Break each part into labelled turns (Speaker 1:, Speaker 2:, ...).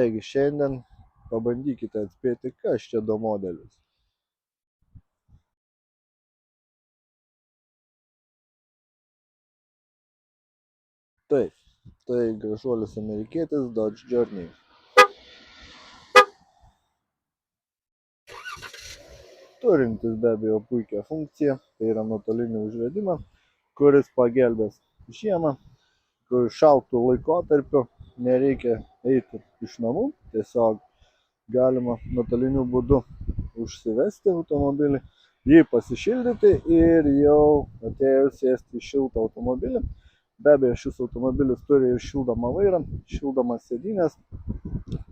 Speaker 1: Taigi šiandien pabandykite atspėti, kas čia do modelis. Taip, tai gražuolis amerikietis Dodge Journey. Turintis be abejo puikią funkciją, tai yra nuotolinį užvedimą, kuris pagelbės žiemą, kur šaltų laikotarpiu nereikia eiti iš namų, tiesiog galima nuotoliniu būdu užsivesti automobilį, jį pasišildyti ir jau atėjus sėsti į šiltą automobilį. Be abejo, šis automobilis turi ir šildomą vairą, šildomas sėdynės,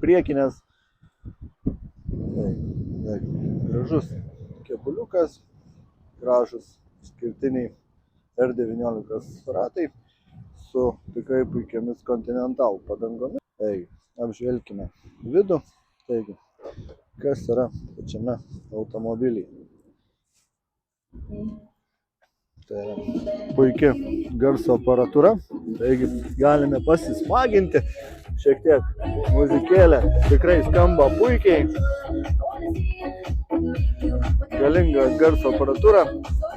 Speaker 1: priekinės. Gražus kėbuliukas, gražus skirtiniai R19 ratai su tikrai puikiamis Continental padangomis. Taigi, apžvelkime vidų. Taigi, kas yra pačiame automobilyje. Tai yra puikia garso aparatūra, taigi galime pasismaginti, šiek tiek muzikėlė tikrai skamba puikiai, galinga garso aparatūra,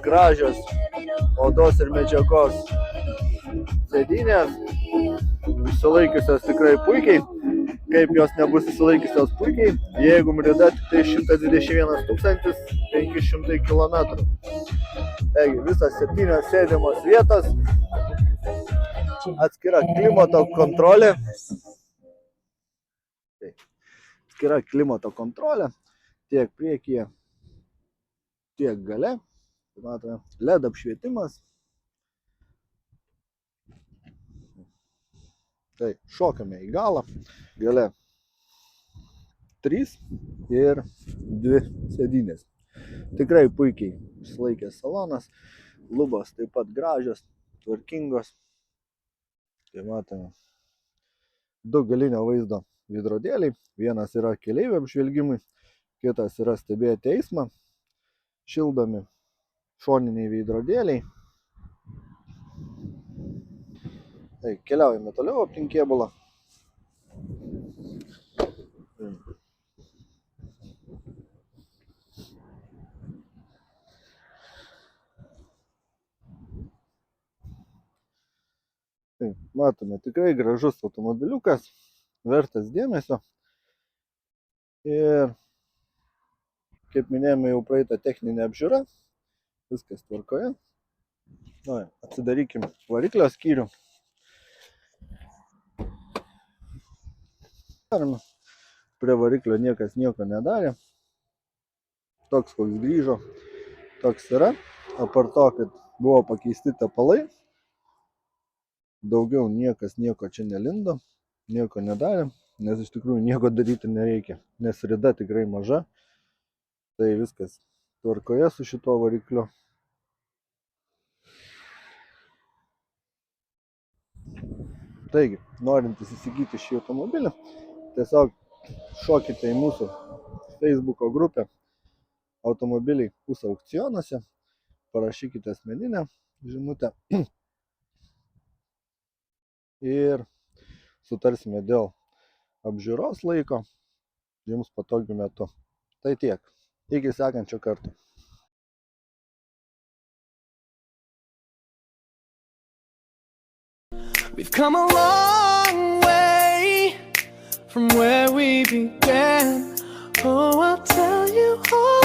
Speaker 1: gražios odos ir medžiagos sėdynės, išsilaikiusios tikrai puikiai. Kaip jos nebus išsilaikiusios puikiai, jeigu rida tik tai 121 500 km. Taigi visas 7 sėdimos vietos, atskira klimato kontrolė. Atskira klimato kontrolė tiek priekyje, tiek gale. Matome, LED apšvietimas. Tai šokame į galą, gale 3 ir 2 sėdynės. Tikrai puikiai išsilaikęs salonas, lubos taip pat gražios, tvarkingos. Tai matome, 2 galinio vaizdo veidrodėliai, vienas yra keleivių apžvelgimui, kitas yra stebėti eismą, šildomi šoniniai veidrodėliai. Tai keliaujame toliau aplink kėbulą. Tai, matome, tikrai gražus automobiliukas, vertas dėmesio. Ir kaip minėjome, jau praeita techninė apžiūra, viskas tvarkoje. Atsidarykim variklio skyrių. Prie variklio niekas nieko nedarė. Toks koks grįžo, toks yra. Apart to, kad buvo pakeisti tepalai, daugiau niekas nieko čia nelindo, nieko nedarė, nes iš tikrųjų nieko daryti nereikia, nes rida tikrai maža. Tai viskas tvarkoje su šituo varikliu. Taigi, norintys įsigyti šį automobilį, tiesiog šokite į mūsų Facebooko grupę Automobiliai Us aukcionuose, parašykite asmeninę žinutę ir sutarsime dėl apžiūros laiko jums patogiu metu. Tai tiek. Iki sekančio karto.
Speaker 2: We've come a long way from where we began. Oh, I'll tell you all